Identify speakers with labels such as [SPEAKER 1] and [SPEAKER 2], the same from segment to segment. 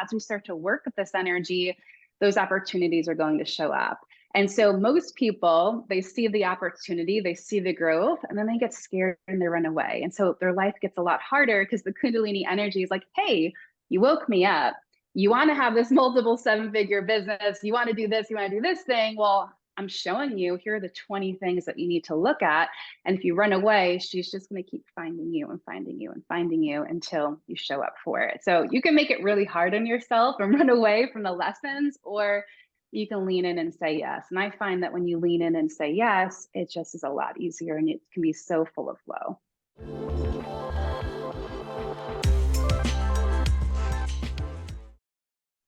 [SPEAKER 1] as we start to work with this energy, those opportunities are going to show up. And so most people, they see the opportunity, they see the growth, and then they get scared and they run away. And so their life gets a lot harder because the Kundalini energy is like, hey, you woke me up. You want to have this multiple 7-figure business. You want to do this. You want to do this thing. Well, I'm showing you, here are the 20 things that you need to look at. And if you run away, she's just going to keep finding you and finding you and finding you until you show up for it. So you can make it really hard on yourself and run away from the lessons, or you can lean in and say yes. And I find that when you lean in and say yes, it just is a lot easier and it can be so full of flow.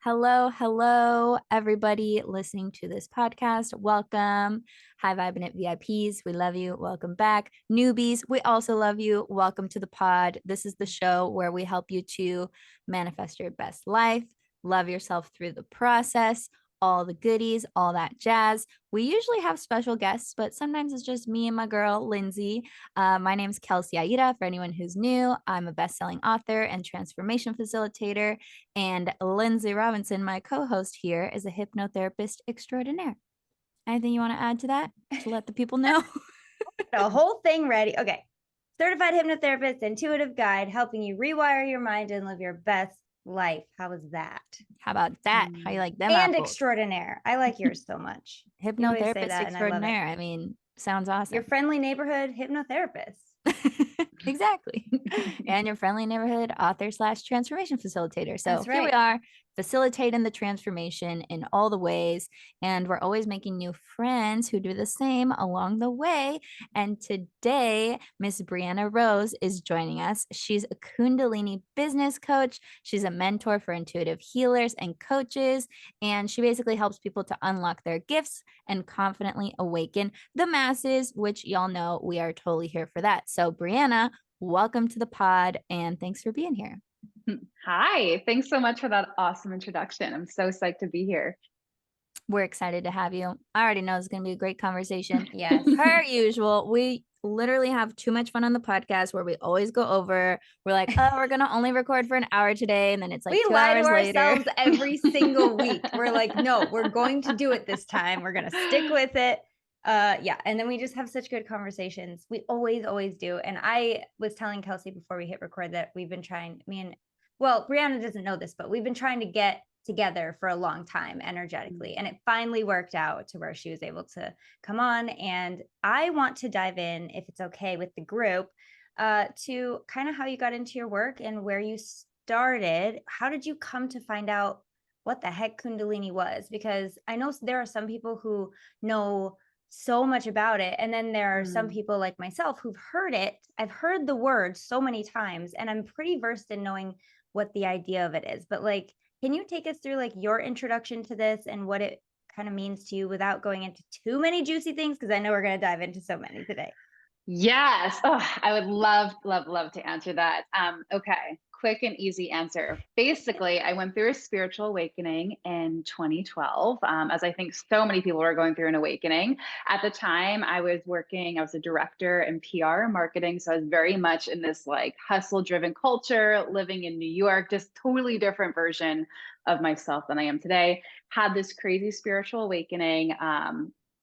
[SPEAKER 2] Hello, everybody listening to this podcast. Welcome. High Vibe It VIPs. We love you. Welcome back. Newbies, we also love you. Welcome to the pod. This is the show where we help you to manifest your best life, love yourself through the process, all the goodies, all that jazz. We usually have special guests, but sometimes it's just me and my girl, Lindsay. My name's Kelsey for anyone who's new. I'm a best-selling author and transformation facilitator. And Lindsay Robinson, my co-host here, is a hypnotherapist extraordinaire. Anything you want to add to that to let the people know?
[SPEAKER 3] The whole thing ready. Okay. Certified hypnotherapist, intuitive guide, helping you rewire your mind and live your best life. How was that?
[SPEAKER 2] How about that? How you like them
[SPEAKER 3] And
[SPEAKER 2] apples?
[SPEAKER 3] Extraordinaire. I like yours so much.
[SPEAKER 2] Hypnotherapist extraordinaire. I mean, sounds awesome.
[SPEAKER 3] Your friendly neighborhood hypnotherapist.
[SPEAKER 2] Exactly. And your friendly neighborhood author / transformation facilitator. So
[SPEAKER 3] That's right.
[SPEAKER 2] Here we are, facilitating the transformation in all the ways. And we're always making new friends who do the same along the way. And today, Miss Brianna Rose is joining us. She's a Kundalini Business Coach. She's a mentor for intuitive healers and coaches. And she basically helps people to unlock their gifts and confidently awaken the masses, which y'all know we are totally here for that. So Brianna, welcome to the pod and thanks for being here.
[SPEAKER 1] Hi, thanks so much for that awesome introduction. I'm so psyched to be here.
[SPEAKER 2] We're excited to have you. I already know it's going to be a great conversation.
[SPEAKER 3] Yes.
[SPEAKER 2] Per usual, we literally have too much fun on the podcast where we always go over. We're like, oh, we're going to only record for an hour today. And then it's like
[SPEAKER 3] we
[SPEAKER 2] 2
[SPEAKER 3] lie
[SPEAKER 2] hours
[SPEAKER 3] to
[SPEAKER 2] later.
[SPEAKER 3] ourselves every single week. We're like, no, we're going to do it this time. We're going to stick with it. Yeah. And then we just have such good conversations. We always do. And I was telling Kelsey before we hit record that we've been trying, Brianna doesn't know this, but we've been trying to get together for a long time energetically. And it finally worked out to where she was able to come on. And I want to dive in, if it's okay with the group, to kind of how you got into your work and where you started. How did you come to find out what the heck Kundalini was? Because I know there are some people who know so much about it. And then there are some people like myself who've heard it. I've heard the word so many times and I'm pretty versed in knowing what the idea of it is. But like, can you take us through like your introduction to this and what it kind of means to you without going into too many juicy things? Because I know we're going to dive into so many today.
[SPEAKER 1] Yes. Oh, I would love to answer that. Okay. Quick and easy answer. Basically, I went through a spiritual awakening in 2012, as I think so many people are going through an awakening. At the time, I was a director in PR and marketing. So I was very much in this like hustle driven culture, living in New York, just totally different version of myself than I am today. Had this crazy spiritual awakening.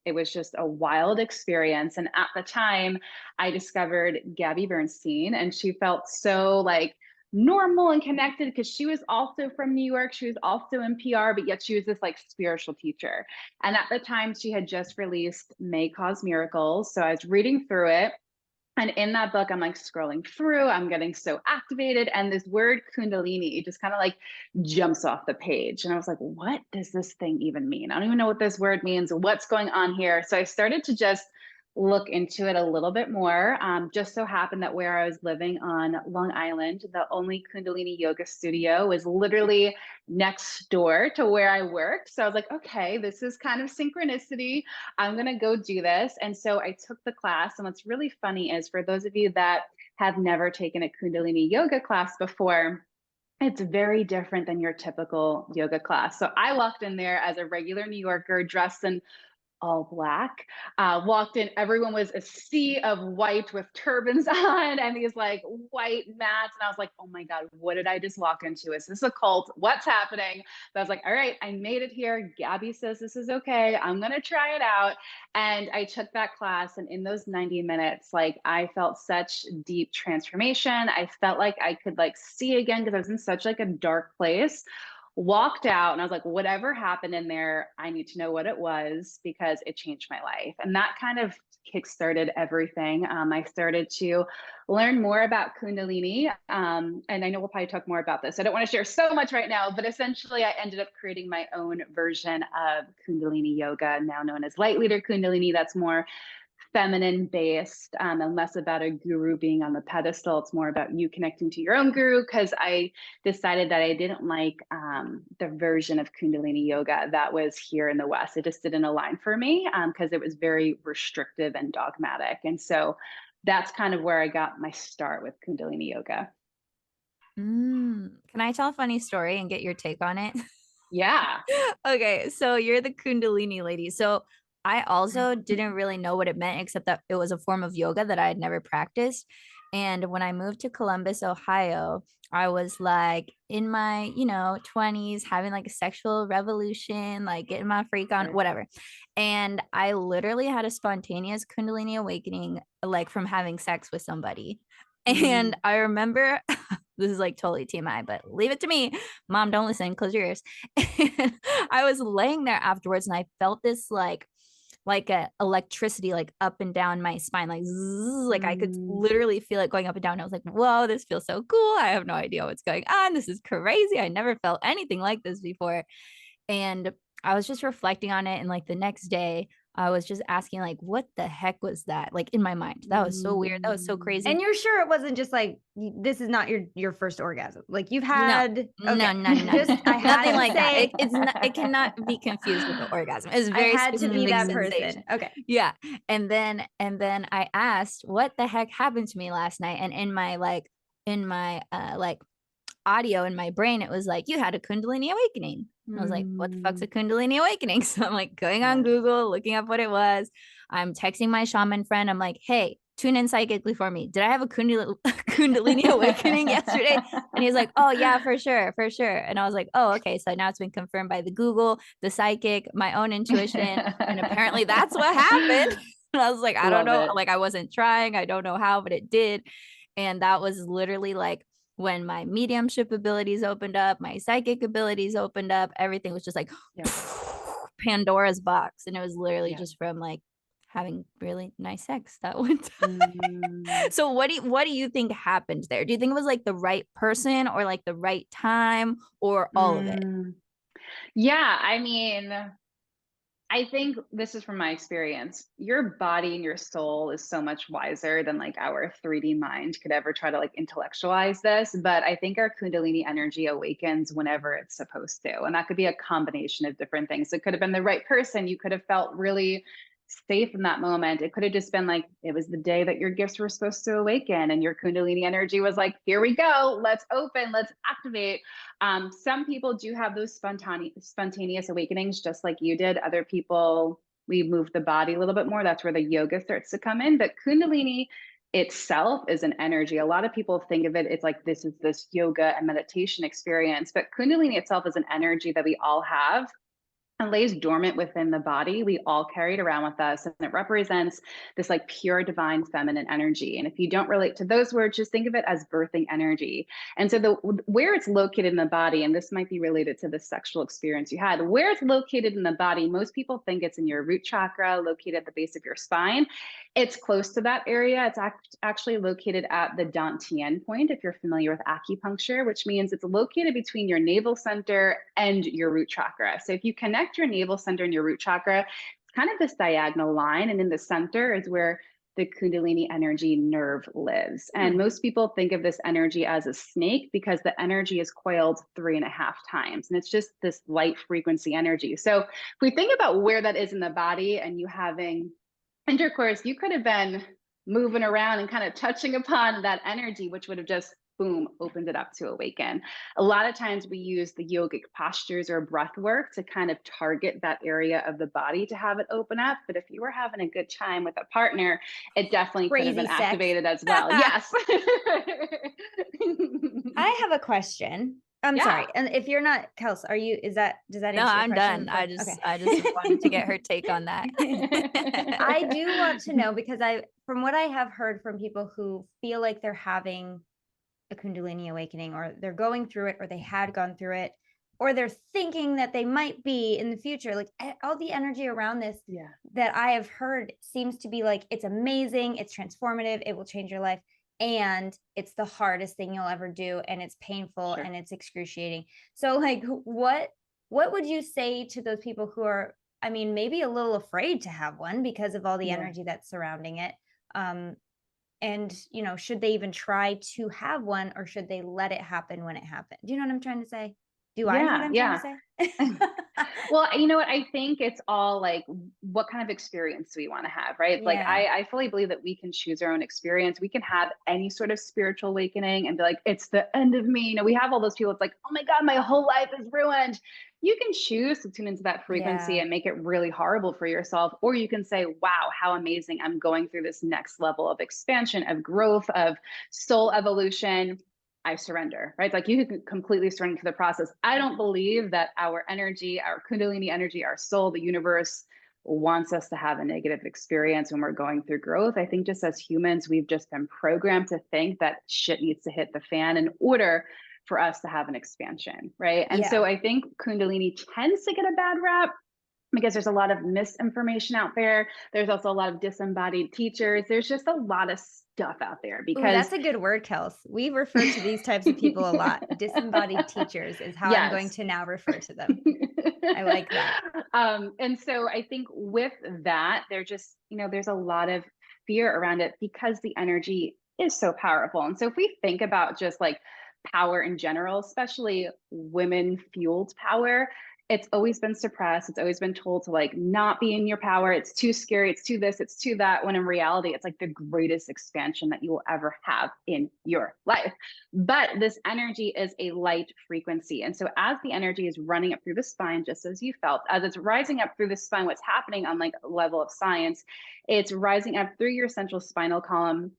[SPEAKER 1] It was just a wild experience. And at the time, I discovered Gabby Bernstein, and she felt so like normal and connected because she was also from New York. She was also in PR, but yet she was this like spiritual teacher. And at the time, she had just released May Cause Miracles. So I was reading through it. And in that book, I'm like scrolling through, I'm getting so activated. And this word Kundalini just kind of like jumps off the page. And I was like, what does this thing even mean? I don't even know what this word means. What's going on here? So I started to just look into it a little bit more. Just so happened that where I was living on Long Island, the only Kundalini yoga studio was literally next door to where I worked. So I was like, okay, this is kind of synchronicity. I'm going to go do this. And so I took the class. And what's really funny is for those of you that have never taken a Kundalini yoga class before, it's very different than your typical yoga class. So I walked in there as a regular New Yorker dressed in all black. Walked in, everyone was a sea of white with turbans on and these like white mats. And I was like, oh my God, what did I just walk into? Is this a cult? What's happening? But I was like, all right, I made it here. Gabby says this is okay. I'm going to try it out. And I took that class. And in those 90 minutes, like I felt such deep transformation. I felt like I could like see again because I was in such like a dark place. Walked out and I was like, whatever happened in there, I need to know what it was because it changed my life. And that kind of kickstarted everything. I started to learn more about Kundalini. And I know we'll probably talk more about this. I don't want to share so much right now, but essentially I ended up creating my own version of Kundalini Yoga, now known as Light Leader Kundalini. That's more feminine based and less about a guru being on the pedestal. It's more about you connecting to your own guru because I decided that I didn't like the version of Kundalini yoga that was here in the West. It just didn't align for me because it was very restrictive and dogmatic. And so that's kind of where I got my start with Kundalini yoga.
[SPEAKER 2] Can I tell a funny story and get your take on it?
[SPEAKER 1] Yeah.
[SPEAKER 2] Okay, so you're the Kundalini lady. So I also didn't really know what it meant, except that it was a form of yoga that I had never practiced. And when I moved to Columbus, Ohio, I was like in my, 20s, having like a sexual revolution, like getting my freak on, whatever. And I literally had a spontaneous Kundalini awakening, like from having sex with somebody. And I remember this is like totally TMI, but leave it to me. Mom, don't listen, close your ears. And I was laying there afterwards and I felt this like a electricity like up and down my spine, like zzz, like I could literally feel it going up and down. I was like, whoa, this feels so cool. I have no idea what's going on. This is crazy. I never felt anything like this before. And I was just reflecting on it. And like the next day, I was just asking, like, what the heck was that? Like in my mind, that was so weird. That was so crazy.
[SPEAKER 3] And you're sure it wasn't just like this is not your first orgasm? Like you've had
[SPEAKER 2] no.
[SPEAKER 3] Just I had
[SPEAKER 2] nothing like
[SPEAKER 3] say,
[SPEAKER 2] that. It cannot be confused with the orgasm. It's very
[SPEAKER 3] I had to be that
[SPEAKER 2] sensation.
[SPEAKER 3] person. Okay.
[SPEAKER 2] Yeah. And then I asked what the heck happened to me last night. And in my audio in my brain, it was like, you had a Kundalini awakening. I was like, what the fuck's a Kundalini awakening? So I'm like going on Google, looking up what it was. I'm texting my shaman friend. I'm like, hey, tune in psychically for me. Did I have a Kundalini awakening yesterday? And he's like, oh yeah, for sure. And I was like, oh, okay. So now it's been confirmed by the Google, the psychic, my own intuition. And apparently that's what happened. And I was like, I don't know. Like I wasn't trying. I don't know how, but it did. And that was literally like when my mediumship abilities opened up, my psychic abilities opened up, everything was just like Pandora's box. And it was literally just from like having really nice sex that one time. So what do you think happened there? Do you think it was like the right person or like the right time or all of it?
[SPEAKER 1] Yeah, I mean, I think this is from my experience. Your body and your soul is so much wiser than like our 3D mind could ever try to like intellectualize this. But I think our Kundalini energy awakens whenever it's supposed to. And that could be a combination of different things. It could have been the right person. You could have felt really safe in that moment. It could have just been like, it was the day that your gifts were supposed to awaken and your Kundalini energy was like, here we go, let's open, let's activate. Some people do have those spontaneous awakenings, just like you did. Other people, we move the body a little bit more. That's where the yoga starts to come in. But Kundalini itself is an energy. A lot of people think of it, it's like this is this yoga and meditation experience, but Kundalini itself is an energy that we all have and lays dormant within the body. We all carry it around with us, and it represents this like pure divine feminine energy. And if you don't relate to those words, just think of it as birthing energy. And so where it's located in the body, and this might be related to the sexual experience you had, where it's located in the body, most people think it's in your root chakra, located at the base of your spine. It's close to that area. It's actually located at the Dantian point, if you're familiar with acupuncture, which means it's located between your navel center and your root chakra. So if you connect your navel center and your root chakra, it's kind of this diagonal line. And in the center is where the Kundalini energy nerve lives. And most people think of this energy as a snake because the energy is coiled 3.5 times. And it's just this light frequency energy. So if we think about where that is in the body and you having intercourse, you could have been moving around and kind of touching upon that energy, which would have just boom, opens it up to awaken. A lot of times we use the yogic postures or breath work to kind of target that area of the body to have it open up. But if you were having a good time with a partner, it definitely could have
[SPEAKER 3] Crazy
[SPEAKER 1] been
[SPEAKER 3] sex.
[SPEAKER 1] activated as well. Yes.
[SPEAKER 3] I have a question. I'm
[SPEAKER 1] Yeah.
[SPEAKER 3] sorry. And if you're not, Kels, does that
[SPEAKER 2] No,
[SPEAKER 3] answer your
[SPEAKER 2] I'm
[SPEAKER 3] question?
[SPEAKER 2] done. I just wanted to get her take on that.
[SPEAKER 3] I do want to know, because from what I have heard from people who feel like they're having a Kundalini awakening, or they're going through it, or they had gone through it, or they're thinking that they might be in the future, like all the energy around this that I have heard seems to be like, it's amazing, it's transformative, it will change your life, and it's the hardest thing you'll ever do, and it's painful and it's excruciating. So like, what would you say to those people who are, I mean, maybe a little afraid to have one because of all the energy that's surrounding it? And, should they even try to have one, or should they let it happen when it happens? Do you know what I'm trying to say? Do I know what I'm trying to say?
[SPEAKER 1] Well, you know what? I think it's all like, what kind of experience do we want to have, right? Like, I fully believe that we can choose our own experience. We can have any sort of spiritual awakening and be like, it's the end of me. We have all those people. It's like, oh my God, my whole life is ruined. You can choose to tune into that frequency and make it really horrible for yourself. Or you can say, wow, how amazing. I'm going through this next level of expansion, of growth, of soul evolution. I surrender, right? Like, you can completely surrender to the process. I don't believe that our energy, our Kundalini energy, our soul, the universe wants us to have a negative experience when we're going through growth. I think just as humans, we've just been programmed to think that shit needs to hit the fan in order for us to have an expansion, right? And so I think Kundalini tends to get a bad rap because there's a lot of misinformation out there. There's also a lot of disembodied teachers. There's just a lot of stuff out there because
[SPEAKER 3] that's a good word, Kels. We refer to these types of people a lot. Disembodied teachers is how I'm going to now refer to them. I like that.
[SPEAKER 1] And so I think with that, there's a lot of fear around it because the energy is so powerful. And so if we think about just like power in general, especially women fueled power, it's always been suppressed. It's always been told to like not be in your power. It's too scary. It's too this, it's too that. When in reality, it's like the greatest expansion that you will ever have in your life. But this energy is a light frequency. And so as the energy is running up through the spine, just as you felt, as it's rising up through the spine, what's happening on like a level of science, it's rising up through your central spinal column,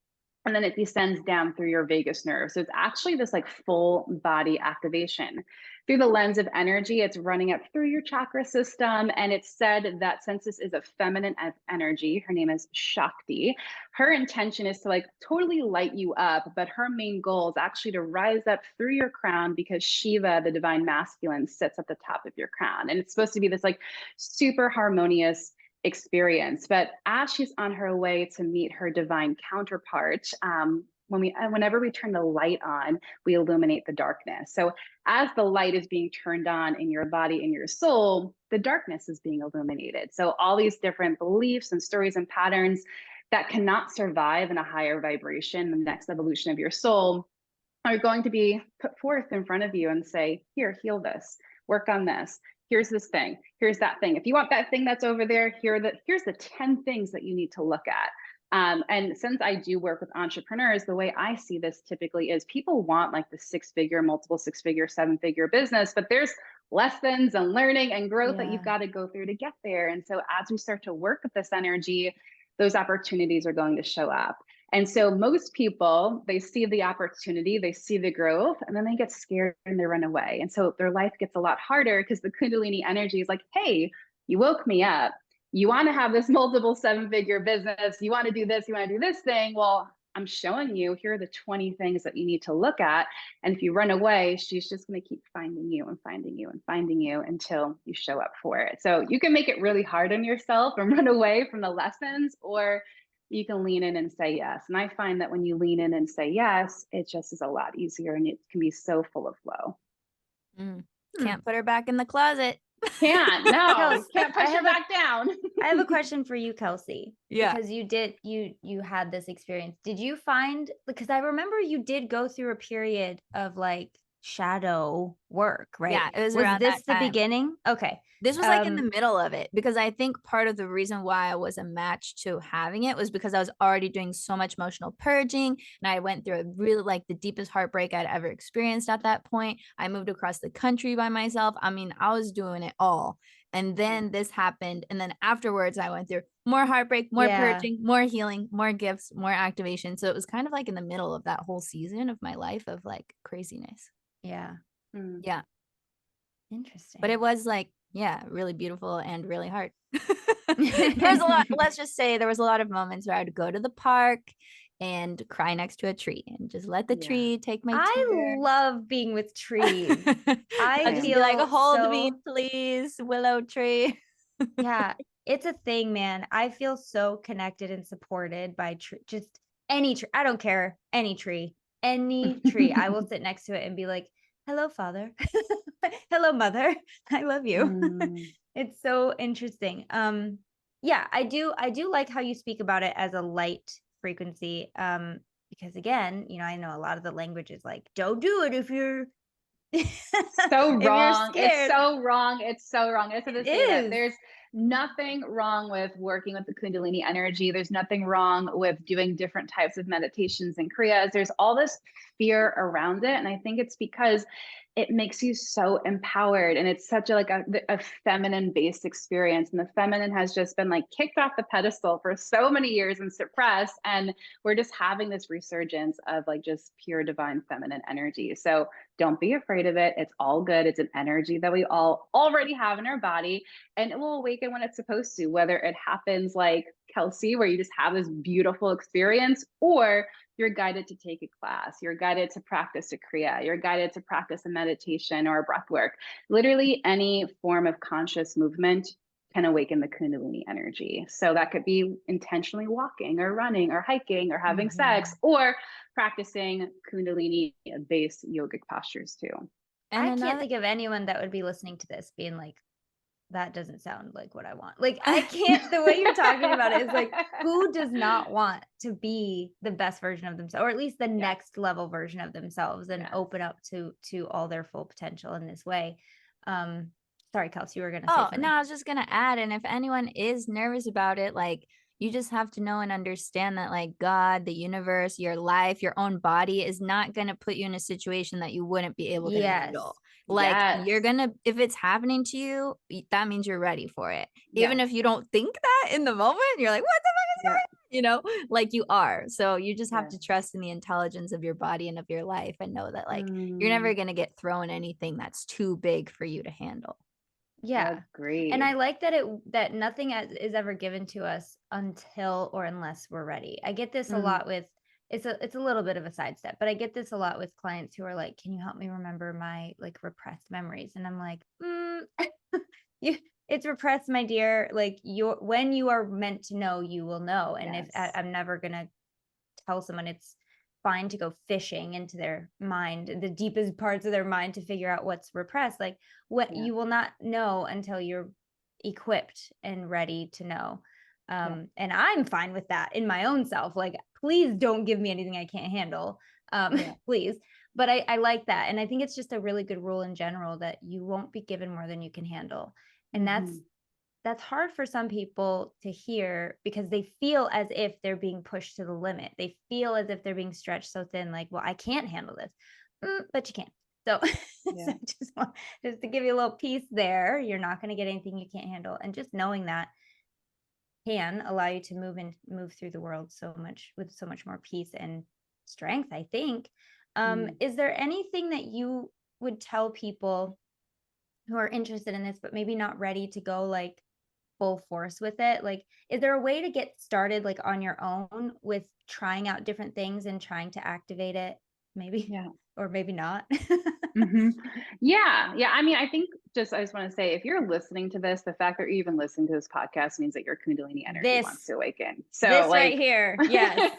[SPEAKER 1] and then it descends down through your vagus nerve. So it's actually this like full body activation. Through the lens of energy, it's running up through your chakra system. And it's said that since this is a feminine energy, her name is Shakti, her intention is to like totally light you up. But her main goal is actually to rise up through your crown, because Shiva, the divine masculine, sits at the top of your crown. And it's supposed to be this like super harmonious experience. But as she's on her way to meet her divine counterpart, whenever we turn the light on, we illuminate the darkness. So as the light is being turned on in your body, in your soul, the darkness is being illuminated. So all these different beliefs and stories and patterns that cannot survive in a higher vibration, the next evolution of your soul, are going to be put forth in front of you and say, here, heal this, work on this. Here's this thing, here's that thing. If you want that thing that's over there, here's the 10 things that you need to look at. And since I do work with entrepreneurs, the way I see this typically is people want like the 6-figure, multiple 6-figure, 7-figure business, but there's lessons and learning and growth that you've got to go through to get there. And so as we start to work with this energy, those opportunities are going to show up. And so most people, they see the opportunity, they see the growth, and then they get scared and they run away. And so their life gets a lot harder because the Kundalini energy is like, hey, you woke me up. You want to have this multiple 7-figure business. You want to do this, you want to do this thing. Well, I'm showing you, here are the 20 things that you need to look at. And if you run away, she's just going to keep finding you and finding you and finding you until you show up for it. So you can make it really hard on yourself and run away from the lessons, or you can lean in and say yes. And I find that when you lean in and say yes, it just is a lot easier and it can be so full of flow.
[SPEAKER 2] Can't put her back in the closet.
[SPEAKER 1] Can't push her back down.
[SPEAKER 3] I have a question for you, Kelsey.
[SPEAKER 2] Yeah.
[SPEAKER 3] Because you had this experience. Did you find, because I remember you did go through a period of like shadow work, right?
[SPEAKER 2] Yeah, it was
[SPEAKER 3] Was
[SPEAKER 2] around
[SPEAKER 3] this
[SPEAKER 2] that
[SPEAKER 3] the
[SPEAKER 2] time.
[SPEAKER 3] beginning? Okay.
[SPEAKER 2] This was like in the middle of it, because I think part of the reason why I was a match to having it was because I was already doing so much emotional purging, and I went through a really like the deepest heartbreak I'd ever experienced at that point. I moved across the country by myself. I mean, I was doing it all. And then this happened. And then afterwards, I went through more heartbreak, more
[SPEAKER 3] Yeah.
[SPEAKER 2] purging, more healing, more gifts, more activation. So it was kind of like in the middle of that whole season of my life of like craziness.
[SPEAKER 3] Yeah.
[SPEAKER 2] Yeah.
[SPEAKER 3] Interesting.
[SPEAKER 2] But it was like, yeah, really beautiful and really hard. There's a lot, let's just say there was a lot of moments where I'd go to the park and cry next to a tree and just let the tree take my
[SPEAKER 3] I
[SPEAKER 2] tears.
[SPEAKER 3] love being with trees.
[SPEAKER 2] I'll just be like, hold me, please, willow tree.
[SPEAKER 3] Yeah, it's a thing, man. I feel so connected and supported by just any tree. I don't care, any tree. I will sit next to it and be like, hello, Father. Hello, Mother. I love you. It's so interesting. Yeah, I do like how you speak about it as a light frequency. Because again, I know a lot of the language is like, don't do it if you're
[SPEAKER 1] so
[SPEAKER 3] if
[SPEAKER 1] wrong.
[SPEAKER 3] you're
[SPEAKER 1] It's
[SPEAKER 3] scared.
[SPEAKER 1] so wrong. It's so wrong. I just have to
[SPEAKER 3] It
[SPEAKER 1] say that
[SPEAKER 3] is.
[SPEAKER 1] there's nothing wrong with working with the Kundalini energy. There's nothing wrong with doing different types of meditations and kriyas. There's all this fear around it. And I think it's because it makes you so empowered, and it's such a feminine based experience. And the feminine has just been like kicked off the pedestal for so many years and suppressed. And we're just having this resurgence of like just pure divine feminine energy. So don't be afraid of it. It's all good. It's an energy that we all already have in our body, and it will awaken when it's supposed to, whether it happens like Kelsey, where you just have this beautiful experience, or you're guided to take a class, you're guided to practice a kriya, you're guided to practice a meditation or a breath work. Literally any form of conscious movement can awaken the Kundalini energy. So that could be intentionally walking or running or hiking or having sex, or practicing Kundalini based yogic postures too.
[SPEAKER 3] And I can't think of anyone that would be listening to this being like, that doesn't sound like what I want. Like, I can't, the way you're talking about it is like, who does not want to be the best version of themselves, or at least the next level version of themselves, and open up to all their full potential in this way. Sorry, Kelsey, you were going to say something.
[SPEAKER 2] No, I was just going to add, and if anyone is nervous about it, like, you just have to know and understand that like God, the universe, your life, your own body is not going to put you in a situation that you wouldn't be able to handle. Like you're going to, if it's happening to you, that means you're ready for it. Even if you don't think that in the moment, you're like, what the fuck is going on? Like you are. So you just have to trust in the intelligence of your body and of your life, and know that like you're never going to get thrown anything that's too big for you to handle.
[SPEAKER 3] Yeah.
[SPEAKER 1] Agreed.
[SPEAKER 3] And I like that nothing is ever given to us until or unless we're ready. I get this a lot with, it's a little bit of a sidestep, but I get this a lot with clients who are like, can you help me remember my like repressed memories? And I'm like, it's repressed, my dear. Like when you are meant to know, you will know. And if I'm never going to tell someone it's fine to go fishing into their mind, the deepest parts of their mind, to figure out what's repressed. Like you will not know until you're equipped and ready to know. And I'm fine with that in my own self. Like, please don't give me anything I can't handle. Please. But I like that. And I think it's just a really good rule in general that you won't be given more than you can handle. And that's hard for some people to hear, because they feel as if they're being pushed to the limit. They feel as if they're being stretched so thin, like, well, I can't handle this, but you can. So, so just to give you a little piece there, you're not going to get anything you can't handle. And just knowing that can allow you to move through the world with so much more peace and strength, I think. Is there anything that you would tell people who are interested in this, but maybe not ready to go like full force with it? Like, is there a way to get started like on your own with trying out different things and trying to activate it? Maybe, or maybe not.
[SPEAKER 1] Yeah. I mean, I think I just want to say, if you're listening to this, the fact that you're even listening to this podcast means that your Kundalini energy wants to awaken. So
[SPEAKER 3] this right here. Yes.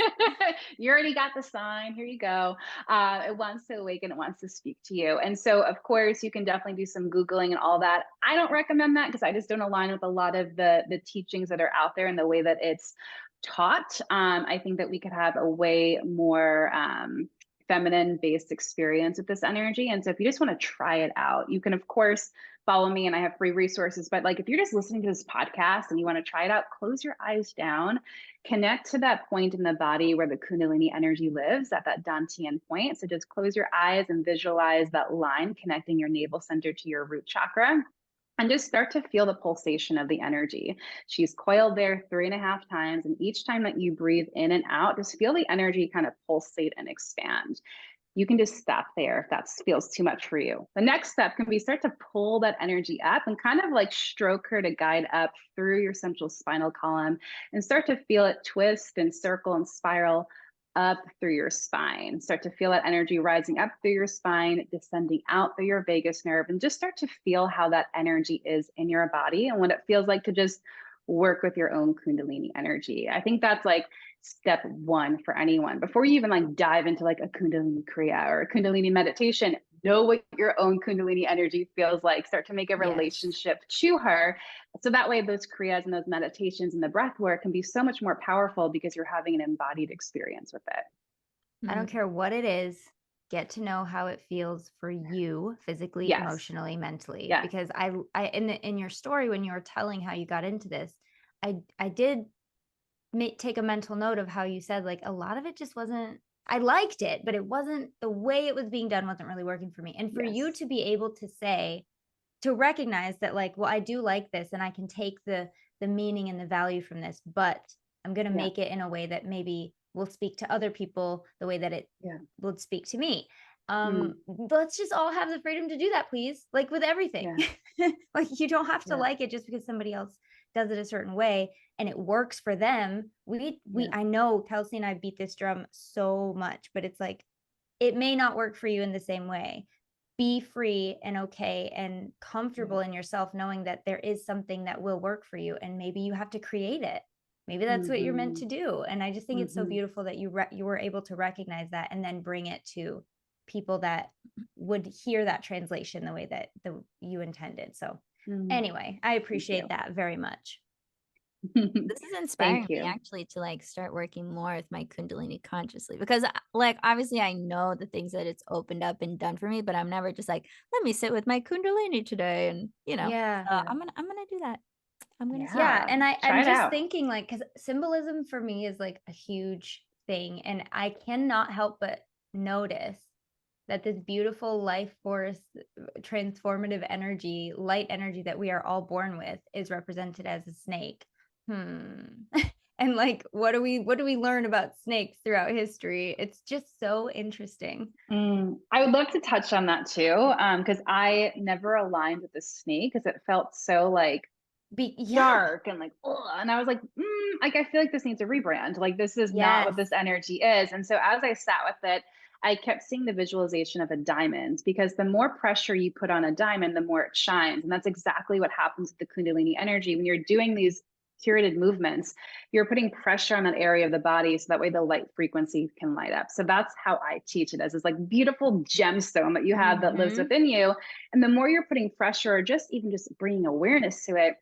[SPEAKER 1] You already got the sign. Here you go. It wants to awaken. It wants to speak to you. And so of course you can definitely do some Googling and all that. I don't recommend that because I just don't align with a lot of the teachings that are out there and the way that it's taught. I think that we could have a way more feminine based experience with this energy. And so if you just want to try it out, you can, of course, follow me and I have free resources. But like if you're just listening to this podcast and you want to try it out, close your eyes down, connect to that point in the body where the Kundalini energy lives at that Dantian point. So just close your eyes and visualize that line connecting your navel center to your root chakra. And just start to feel the pulsation of the energy. She's coiled there 3.5 times. And each time that you breathe in and out, just feel the energy kind of pulsate and expand. You can just stop there if that feels too much for you. The next step can be start to pull that energy up and kind of like stroke her to guide up through your central spinal column and start to feel it twist and circle and spiral up through your spine. Start to feel that energy rising up through your spine, descending out through your vagus nerve, and just start to feel how that energy is in your body and what it feels like to just work with your own Kundalini energy. I think that's like step one for anyone. Before you even like dive into like a Kundalini Kriya or a Kundalini meditation, know what your own Kundalini energy feels like. Start to make a relationship to her. So that way those Kriyas and those meditations and the breath work can be so much more powerful because you're having an embodied experience with it.
[SPEAKER 3] I don't care what it is. Get to know how it feels for you physically, emotionally, mentally. Because I in your story, when you were telling how you got into this, I did take a mental note of how you said like a lot of it just wasn't, I liked it, but it wasn't, the way it was being done wasn't really working for me. And for you to be able to say, to recognize that like, well, I do like this and I can take the meaning and the value from this, but I'm going to make it in a way that maybe will speak to other people the way that it would speak to me. Let's just all have the freedom to do that, please. Like with everything, like you don't have to like it just because somebody else does it a certain way and it works for them. I know Kelsey and I beat this drum so much, but it's like, it may not work for you in the same way. Be free and okay and comfortable in yourself, knowing that there is something that will work for you. And maybe you have to create it. Maybe that's what you're meant to do. And I just think it's so beautiful that you were able to recognize that and then bring it to people that would hear that translation the way that you intended. So anyway, I appreciate that very much.
[SPEAKER 2] This is inspiring me actually to like start working more with my Kundalini consciously, because like obviously I know the things that it's opened up and done for me, but I'm never just like, let me sit with my Kundalini today and I'm gonna do that. I'm gonna
[SPEAKER 3] and I'm just thinking like, because symbolism for me is like a huge thing, and I cannot help but notice that this beautiful life force, transformative energy, light energy that we are all born with is represented as a snake. And like, what do we learn about snakes throughout history? It's just so interesting.
[SPEAKER 1] I would love to touch on that too, because I never aligned with the snake because it felt so like dark and like, and I was like, like I feel like this needs a rebrand. Like this is not what this energy is. And so as I sat with it, I kept seeing the visualization of a diamond, because the more pressure you put on a diamond, the more it shines. And that's exactly what happens with the Kundalini energy. When you're doing these curated movements, you're putting pressure on that area of the body so that way the light frequency can light up. So that's how I teach it, as this like beautiful gemstone that you have that lives within you. And the more you're putting pressure or just bringing awareness to it,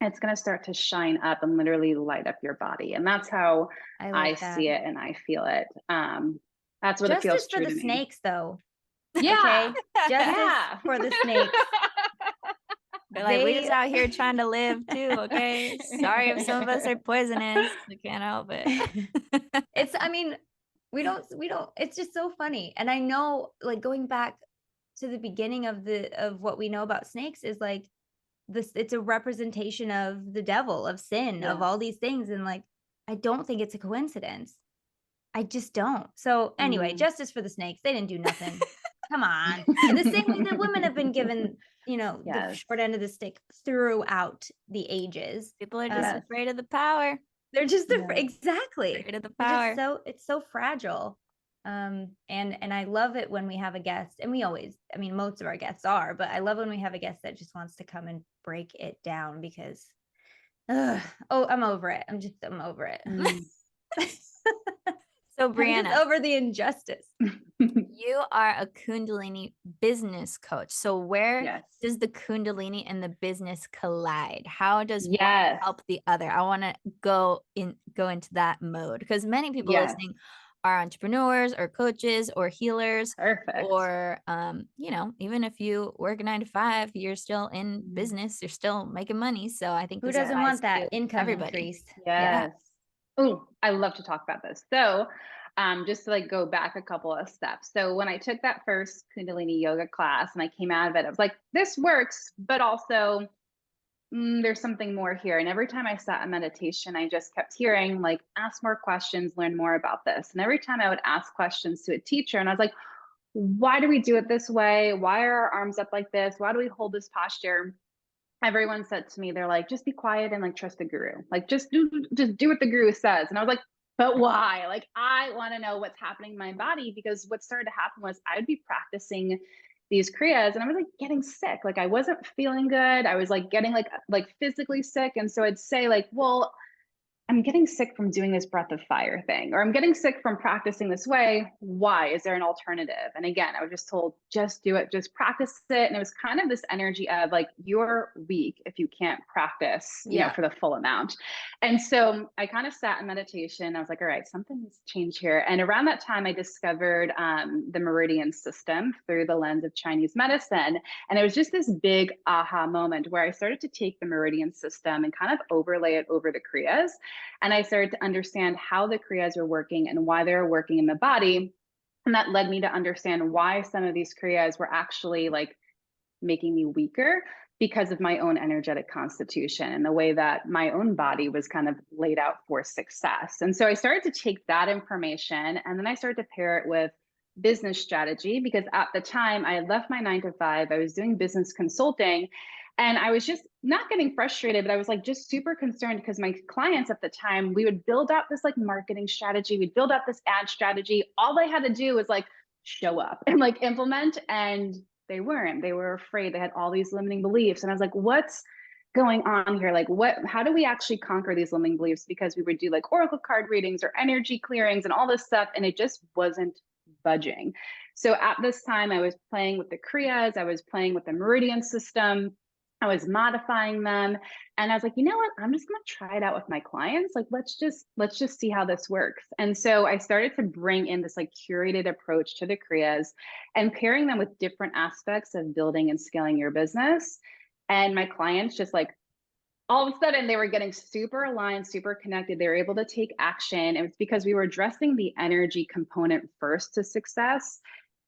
[SPEAKER 1] it's going to start to shine up and literally light up your body. And that's how I see it and I feel it. That's what it feels true to me.
[SPEAKER 3] Justice for the snakes, though.
[SPEAKER 1] Yeah.
[SPEAKER 3] Okay? Justice for the snakes.
[SPEAKER 2] They're like, we just out here trying to live too, okay? Sorry if some of us are poisonous. We can't help it.
[SPEAKER 3] We don't, it's just so funny. And I know, like, going back to the beginning of what we know about snakes is like this, it's a representation of the devil, of sin, of all these things. And like, I don't think it's a coincidence. I just don't. So anyway, justice for the snakes. They didn't do nothing. Come on. And the same way that women have been given, the short end of the stick throughout the ages.
[SPEAKER 2] People are just afraid of the power.
[SPEAKER 3] They're just exactly
[SPEAKER 2] afraid of the power.
[SPEAKER 3] It's so fragile. And I love it when we have a guest, and we always, most of our guests are, but I love when we have a guest that just wants to come and break it down, because I'm over it. I'm over it.
[SPEAKER 2] So Brianna,
[SPEAKER 3] over the injustice.
[SPEAKER 2] You are a Kundalini business coach. So where does the Kundalini and the business collide? How does one help the other? I want to go into that mode, because many people listening are entrepreneurs or coaches or healers.
[SPEAKER 1] Perfect.
[SPEAKER 2] Or, you know, even if you work a 9 to 5, you're still in business, you're still making money. So I think
[SPEAKER 3] Who
[SPEAKER 2] this
[SPEAKER 3] doesn't
[SPEAKER 2] applies
[SPEAKER 3] want that
[SPEAKER 2] to
[SPEAKER 3] income
[SPEAKER 2] everybody.
[SPEAKER 3] increase?
[SPEAKER 1] Yes. Oh, I love to talk about this. So, just to like go back a couple of steps. So when I took that first Kundalini yoga class and I came out of it, I was like, this works, but also there's something more here. And every time I sat in meditation, I just kept hearing like, ask more questions, learn more about this. And every time I would ask questions to a teacher, and I was like, why do we do it this way? Why are our arms up like this? Why do we hold this posture? Everyone said to me, they're like, just be quiet and like trust the guru. Like just do what the guru says. And I was like, but why? Like I want to know what's happening in my body, because what started to happen was I would be practicing these kriyas and I was like getting sick. Like I wasn't feeling good. I was like getting like physically sick. And so I'd say like, well, I'm getting sick from doing this breath of fire thing, or I'm getting sick from practicing this way. Why? Is there an alternative? And again, I was just told, just do it, just practice it. And it was kind of this energy of like, you're weak if you can't practice, you know, for the full amount. And so I kind of sat in meditation. I was like, all right, something needs to change here. And around that time, I discovered the meridian system through the lens of Chinese medicine. And it was just this big aha moment where I started to take the meridian system and kind of overlay it over the kriyas. And I started to understand how the kriyas were working and why they were working in the body. And that led me to understand why some of these kriyas were actually like making me weaker because of my own energetic constitution and the way that my own body was kind of laid out for success. And so I started to take that information and then I started to pair it with business strategy, because at the time I had left my 9 to 5, I was doing business consulting. And I was just not getting frustrated, but I was like just super concerned because my clients at the time, we would build out this like marketing strategy, we'd build out this ad strategy. All they had to do was like show up and like implement, and they weren't. They were afraid. They had all these limiting beliefs. And I was like, what's going on here? Like how do we actually conquer these limiting beliefs? Because we would do like oracle card readings or energy clearings and all this stuff, and it just wasn't budging. So at this time, I was playing with the kriyas, I was playing with the meridian system, I was modifying them. And I was like, you know what? I'm just going to try it out with my clients. Like, let's just see how this works. And so I started to bring in this like curated approach to the kriyas and pairing them with different aspects of building and scaling your business. And my clients just like, all of a sudden they were getting super aligned, super connected. They were able to take action. And it's because we were addressing the energy component first to success,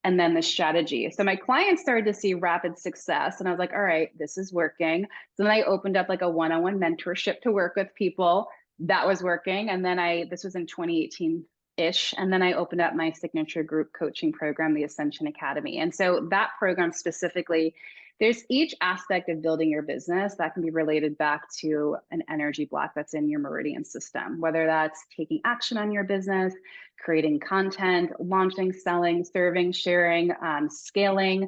[SPEAKER 1] and then the strategy. So my clients started to see rapid success, and I was like, all right, this is working. So then I opened up like a one-on-one mentorship to work with people. That was working. And then this was in 2018-ish. And then I opened up my signature group coaching program, the Ascension Academy. And so that program specifically, there's each aspect of building your business that can be related back to an energy block that's in your meridian system, whether that's taking action on your business, creating content, launching, selling, serving, sharing, scaling,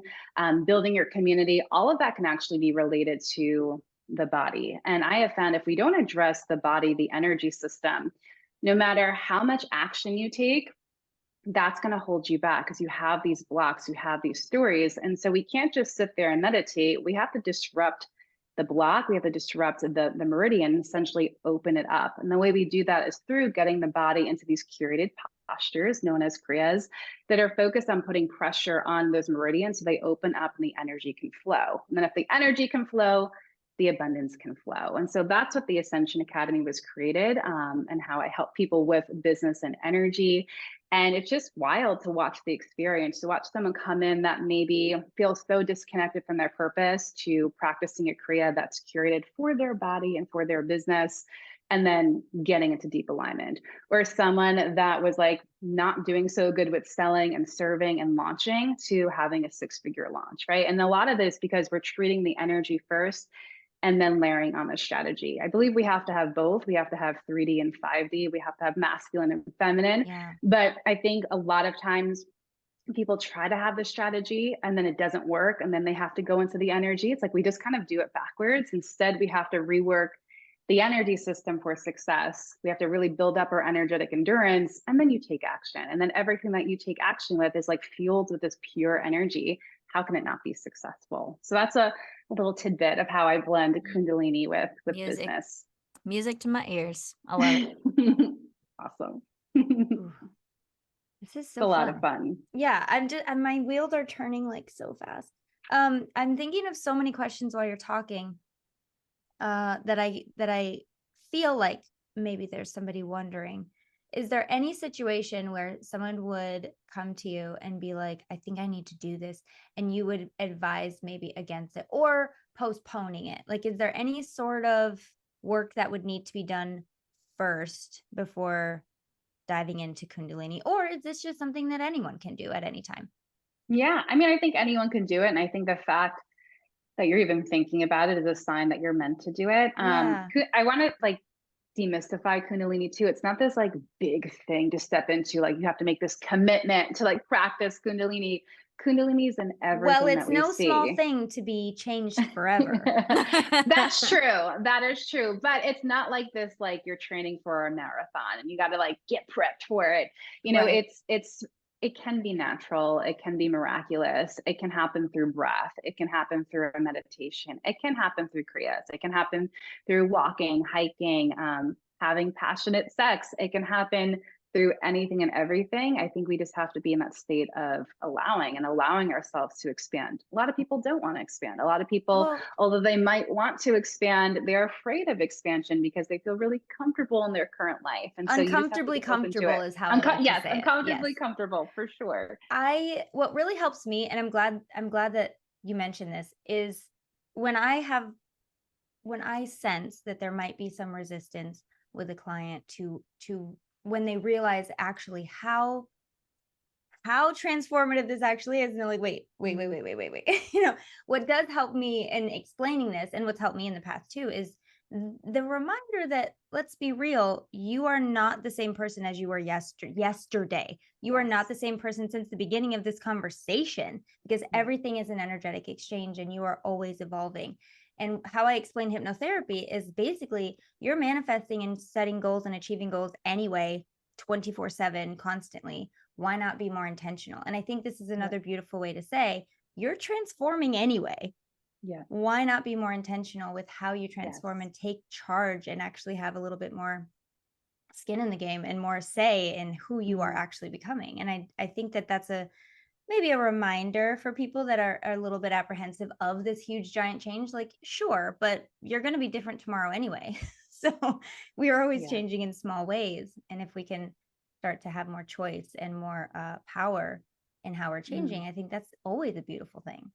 [SPEAKER 1] building your community. All of that can actually be related to the body. And I have found if we don't address the body, the energy system, no matter how much action you take, that's going to hold you back because you have these blocks, you have these stories. And so we can't just sit there and meditate. We have to disrupt the block. We have to disrupt the meridian and essentially open it up. And the way we do that is through getting the body into these curated postures known as kriyas that are focused on putting pressure on those meridians so they open up and the energy can flow. And then if the energy can flow, the abundance can flow. And so that's what the Ascension Academy was created, and how I help people with business and energy. And it's just wild to watch the experience, to watch someone come in that maybe feels so disconnected from their purpose to practicing a kriya that's curated for their body and for their business, and then getting into deep alignment. Or someone that was like not doing so good with selling and serving and launching to having a 6-figure launch, right? And a lot of this because we're treating the energy first and then layering on the strategy. I believe we have to have both. We have to have 3D and 5D. We have to have masculine and feminine.
[SPEAKER 2] Yeah.
[SPEAKER 1] But I think a lot of times people try to have the strategy and then it doesn't work. And then they have to go into the energy. It's like we just kind of do it backwards. Instead, we have to rework the energy system for success. We have to really build up our energetic endurance, and then you take action. And then everything that you take action with is like fueled with this pure energy. How can it not be successful? So that's a little tidbit of how I blend Kundalini with business.
[SPEAKER 2] Music to my ears. I love it.
[SPEAKER 1] Awesome.
[SPEAKER 3] This is
[SPEAKER 1] It's
[SPEAKER 3] so
[SPEAKER 1] a lot of
[SPEAKER 3] fun.
[SPEAKER 1] fun.
[SPEAKER 3] Yeah, my wheels are turning like so fast. I'm thinking of so many questions while you're talking, that I feel like maybe there's somebody wondering. Is there any situation where someone would come to you and be like, I think I need to do this, and you would advise maybe against it or postponing it? Like, is there any sort of work that would need to be done first before diving into Kundalini? Or is this just something that anyone can do at any time?
[SPEAKER 1] Yeah. I mean, I think anyone can do it. And I think the fact that you're even thinking about it is a sign that you're meant to do it.
[SPEAKER 3] Yeah.
[SPEAKER 1] I want to like demystify Kundalini too. It's not this like big thing to step into. Like you have to make this commitment to like practice Kundalini. Kundalini is in
[SPEAKER 3] Well,
[SPEAKER 1] everything that
[SPEAKER 3] it's
[SPEAKER 1] we
[SPEAKER 3] no small
[SPEAKER 1] see.
[SPEAKER 3] thing to be changed forever.
[SPEAKER 1] That's true. That is true. But it's not like this, like you're training for a marathon and you got to like get prepped for it.
[SPEAKER 3] Right.
[SPEAKER 1] It can be natural. It can be miraculous. It can happen through breath. It can happen through a meditation. It can happen through kriyas. It can happen through walking, hiking, having passionate sex. It can happen through anything and everything. I think we just have to be in that state of allowing ourselves to expand. A lot of people don't want to expand. A lot of people,
[SPEAKER 3] Well,
[SPEAKER 1] although they might want to expand, they're afraid of expansion because they feel really comfortable in their current life. And so you just have to
[SPEAKER 3] uncomfortably
[SPEAKER 1] be open to it.
[SPEAKER 3] comfortable is how I like to
[SPEAKER 1] Yes,
[SPEAKER 3] say it.
[SPEAKER 1] uncomfortably
[SPEAKER 3] Yes.
[SPEAKER 1] comfortable for sure.
[SPEAKER 3] What really helps me, and I'm glad that you mentioned this, is when I sense that there might be some resistance with a client to when they realize actually how transformative this actually is, and they're like, wait. What does help me in explaining this, and what's helped me in the past too, is the reminder that, let's be real, you are not the same person as you were yesterday. You are not the same person since the beginning of this conversation, because everything is an energetic exchange and you are always evolving. And how I explain hypnotherapy is basically you're manifesting and setting goals and achieving goals anyway, 24/7, constantly. Why not be more intentional? And I think this is another beautiful way to say you're transforming anyway.
[SPEAKER 1] Yeah.
[SPEAKER 3] Why not be more intentional with how you transform and take charge and actually have a little bit more skin in the game and more say in who you are actually becoming? And I think that that's maybe a reminder for people that are a little bit apprehensive of this huge giant change. Like, sure, but you're going to be different tomorrow anyway. So we are always changing in small ways. And if we can start to have more choice and more power in how we're changing, I think that's always a beautiful thing.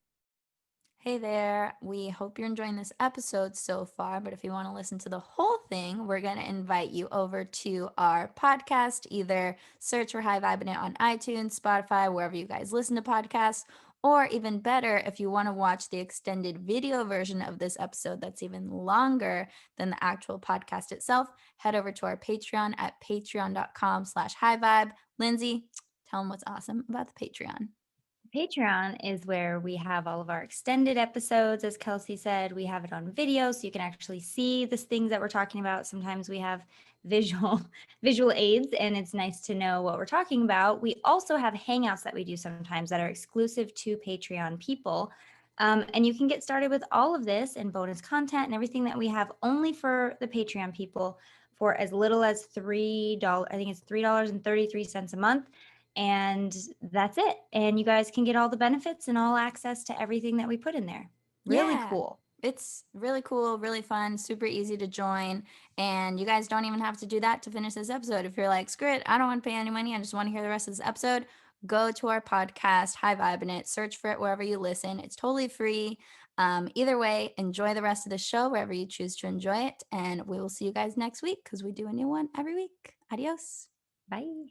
[SPEAKER 2] Hey there, we hope you're enjoying this episode so far, but if you want to listen to the whole thing, we're going to invite you over to our podcast. Either search for High Vibin' It on iTunes, Spotify, wherever you guys listen to podcasts, or even better, if you want to watch the extended video version of this episode that's even longer than the actual podcast itself, head over to our Patreon at patreon.com/highvibe. Lindsay, tell them what's awesome about the Patreon.
[SPEAKER 3] Patreon is where we have all of our extended episodes. As Kelsey said, we have it on video, so you can actually see the things that we're talking about. Sometimes we have visual aids, and it's nice to know what we're talking about. We also have hangouts that we do sometimes that are exclusive to Patreon people. And you can get started with all of this and bonus content and everything that we have only for the Patreon people for as little as $3. I think it's $3.33 a month. And that's it. And you guys can get all the benefits and all access to everything that we put in there. Really cool.
[SPEAKER 2] It's really cool, really fun, super easy to join. And you guys don't even have to do that to finish this episode. If you're like, screw it, I don't want to pay any money, I just want to hear the rest of this episode, go to our podcast, High Vibin' It, search for it wherever you listen. It's totally free. Either way, enjoy the rest of the show wherever you choose to enjoy it. And we will see you guys next week because we do a new one every week. Adios.
[SPEAKER 3] Bye.